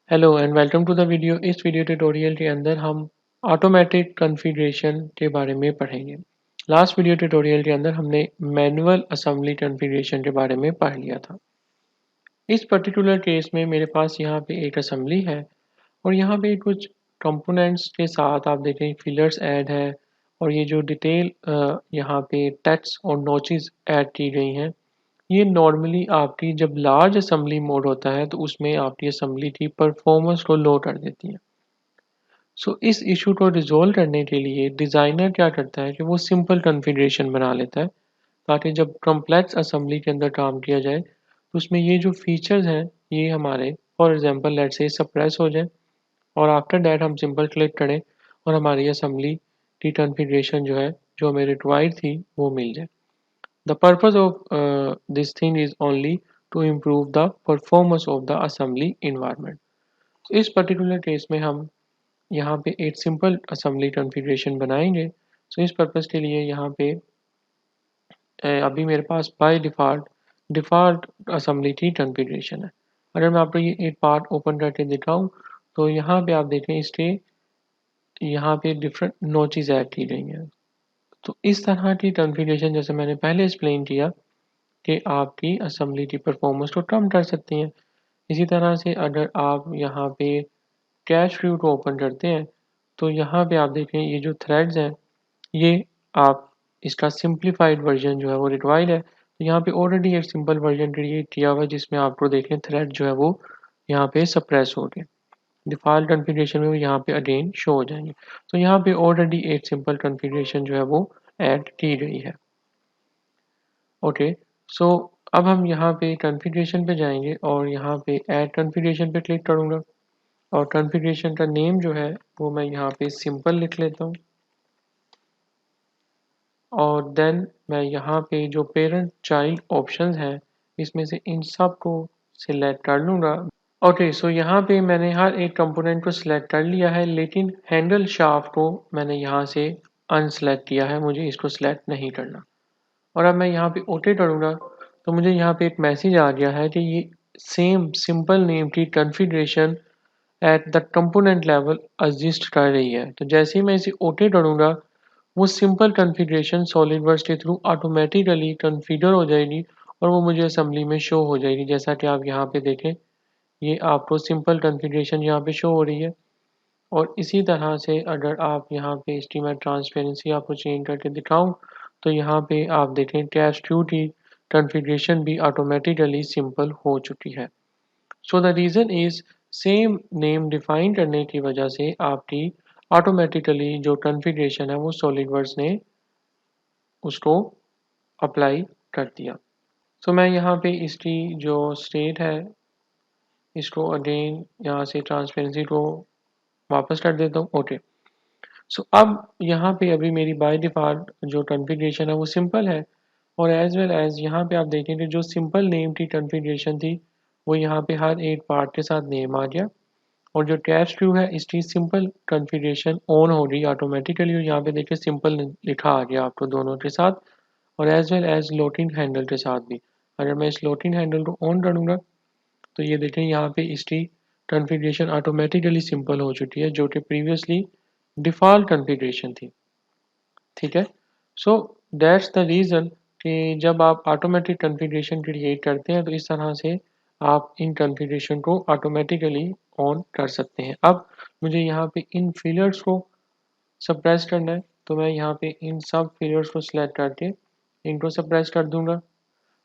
Hello and welcome to the video. इस video tutorial के अंदर हम ऑटोमेटिक कॉन्फ़िगरेशन के बारे में पढ़ेंगे। लास्ट वीडियो ट्यूटोरियल के अंदर हमने मैनुअल असेंबली कॉन्फ़िगरेशन के बारे में पढ़ लिया था। इस पर्टिकुलर केस में मेरे पास यहाँ पे एक असेंबली है और यहाँ पे कुछ कंपोनेंट्स के साथ आप देखें फिलर्स ऐड है और ये जो डिटेल यहाँ पे टेक्स्ट और नोचेस ऐड की गई हैं, ये नॉर्मली आपकी जब लार्ज असेंबली मोड होता है तो उसमें आपकी असेंबली की परफॉर्मेंस को लो कर देती है। सो इस इशू को रिजॉल्व करने के लिए डिज़ाइनर क्या करता है कि वो सिंपल कॉन्फ़िगरेशन बना लेता है ताकि जब कॉम्प्लेक्स असेंबली के अंदर काम किया जाए तो उसमें ये जो फीचर्स हैं ये हमारे for example let's say suppress हो जाए और आफ्टर दैट हम सिंपल क्लिक करें और हमारी असेंबली की कॉन्फ़िगरेशन जो है जो हमें रिक्वायर्ड थी वो मिल जाए। The purpose of this thing is only to improve the performance of the assembly environment. तो इस पर्टिकुलर केस में हम यहाँ पे एक सिंपल असेंबली कॉन्फ़िगरेशन बनाएंगे। सो इस पर्पज़ के लिए यहाँ पे अभी मेरे पास बाय डिफ़ॉल्ट असेंबली की कॉन्फ़िगरेशन है। अगर मैं आपको ये एक पार्ट ओपन करके दिखाऊँ तो यहाँ पे आप देखें इसके यहाँ पे डिफरेंट नोचेस ऐड की गई हैं। तो इस तरह की कॉन्फ़िगरेशन जैसे मैंने पहले एक्सप्लेन किया कि आपकी असेंबली की परफॉर्मेंस को कम कर सकती हैं। इसी तरह से अगर आप यहाँ पे कैश व्यू को ओपन करते हैं तो यहाँ पे आप देखें ये जो थ्रेड्स हैं ये आप इसका सिंप्लीफाइड वर्जन जो है वो रिक्वायर्ड है। तो यहाँ पे ऑलरेडी एक सिंपल वर्जन क्रिएट किया हुआ है जिसमें आपको देखें थ्रेड जो है वो यहाँ पे सप्रेस हो गए। डिफ़ॉल्ट कॉन्फ़िगरेशन में वो यहाँ पे अगेन शो हो जाएंगे। तो यहाँ पे ऑलरेडी एक सिंपल कॉन्फ़िगरेशन जो है वो ऐड की गई है। ओके, सो अब हम यहाँ पे कॉन्फ़िगरेशन पे जाएंगे और यहाँ पे ऐड कॉन्फ़िगरेशन पे क्लिक करूँगा और कॉन्फ़िगरेशन का नेम जो है वो मैं यहाँ पे सिंपल लिख लेता हूँ और देन मैं यहाँ पे जो पेरेंट चाइल्ड ऑप्शंस हैं इसमें से इन सब को सिलेक्ट कर लूँगा। ओके, सो यहाँ पे मैंने हर एक कंपोनेंट को सिलेक्ट कर लिया है लेकिन हैंडल शाफ्ट को मैंने यहाँ से अनसेलेक्ट किया है, मुझे इसको सिलेक्ट नहीं करना। और अब मैं यहाँ पे ओके करूँगा तो मुझे यहाँ पे एक मैसेज आ गया है कि ये सेम सिंपल नेम की configuration at the component level exist कर रही है। तो जैसे ही मैं इसे ओके करूँगा वो सिंपल कॉन्फ़िगरेशन सॉलिडवर्क्स के थ्रू ऑटोमेटिकली कॉन्फ़िगर हो जाएगी और वो मुझे असेंबली में शो हो जाएगी। जैसा कि आप यहाँ पे देखें ये आपको सिंपल कॉन्फ़िगरेशन यहाँ पे शो हो रही है। और इसी तरह से अगर आप यहाँ पे एस्टीमेट ट्रांसपेरेंसी आपको चेंज करके दिखाऊं तो यहाँ पे आप देखें कैश क्यू की कॉन्फ़िगरेशन भी ऑटोमेटिकली सिंपल हो चुकी है। So the reason is same name define करने की वजह से आपकी ऑटोमेटिकली जो कॉन्फ़िगरेशन है वो सॉलिडवर्क्स ने उसको अप्लाई कर दिया। सो मैं यहाँ पे इसकी जो स्टेट है इसको अगेन यहाँ से ट्रांसपेरेंसी को वापस कर देता हूँ। ओके, सो अब यहाँ पे अभी मेरी बाय डिफ़ॉल्ट जो कॉन्फ़िगरेशन है वो सिंपल है और एज़ वेल एज़ यहाँ पे आप देखेंगे जो सिंपल नेम की कॉन्फ़िगरेशन थी वो यहाँ पे हर एक पार्ट के साथ नेम आ गया और जो कैश व्यू है इसकी सिंपल कॉन्फ़िगरेशन ऑन हो गई ऑटोमेटिकली और यहाँ पे देखिए सिंपल लिखा आ गया आपको दोनों के साथ और as well as loading handle के साथ भी। अगर मैं इस लोडिंग हैंडल को ऑन करूँगा तो ये देखें यहाँ पे इसकी कॉन्फ़िगरेशन ऑटोमेटिकली सिंपल हो चुकी है जो कि प्रीवियसली डिफ़ॉल्ट कॉन्फ़िगरेशन थी। ठीक है, सो दैट्स द रीज़न कि जब आप ऑटोमेटिक कॉन्फ़िगरेशन क्रिएट करते हैं तो इस तरह से आप इन कॉन्फ़िगरेशन को ऑटोमेटिकली ऑन कर सकते हैं। अब मुझे यहाँ पे इन फिलर्स को सप्रेस करना है तो मैं यहाँ पे इन सब फिलर्स को सिलेक्ट करके इनको सप्रेस कर दूंगा।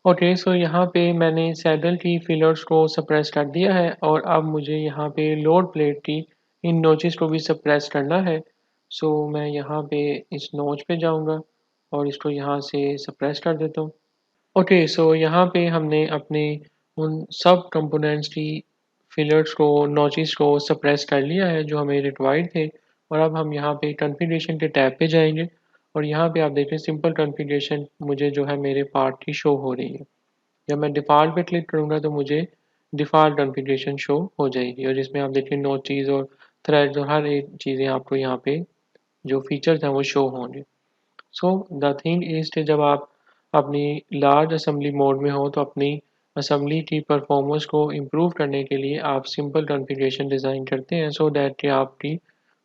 ओके, सो यहाँ पे मैंने सैडल की फिलर्स को सप्रेस कर दिया है और अब मुझे यहाँ पे लोड प्लेट की इन नोचेस को भी सप्रेस करना है। सो मैं यहाँ पे इस नोच पे जाऊँगा और इसको यहाँ से सप्रेस कर देता हूँ। ओके, सो यहाँ पे हमने अपने उन सब कंपोनेंट्स की फिलर्स को नोचेस को सप्रेस कर लिया है जो हमें रिक्वायर्ड थे और अब हम यहाँ पे कॉन्फ़िगरेशन के टैब पे जाएंगे और यहाँ पे आप देखें सिंपल कॉन्फ़िगरेशन मुझे जो है मेरे पार्ट की शो हो रही है। जब मैं डिफ़ॉल्ट पे क्लिक करूँगा तो मुझे डिफ़ॉल्ट कॉन्फ़िगरेशन शो हो जाएगी और जिसमें आप देखिए नोचेस और थ्रेड्स और हर एक चीज़ें आपको यहाँ पे जो फीचर्स हैं वो शो होंगे। सो द थिंग इज़ कि जब आप अपनी लार्ज असेंबली मोड में हो तो अपनी असेंबली की परफॉर्मेंस को इम्प्रूव करने के लिए आप सिंपल कॉन्फ़िगरेशन डिज़ाइन करते हैं सो दैट कि आपकी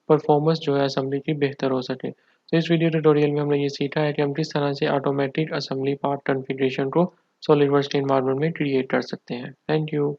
परफॉर्मेंस जो है असेंबली की बेहतर हो सके। तो इस वीडियो ट्यूटोरियल में हमने ये सीखा है कि हम किस तरह से ऑटोमेटिक असेंबली पार्ट कॉन्फ़िगरेशन को सॉलिडवर्क्स के एनवायरनमेंट में क्रिएट कर सकते हैं। Thank you.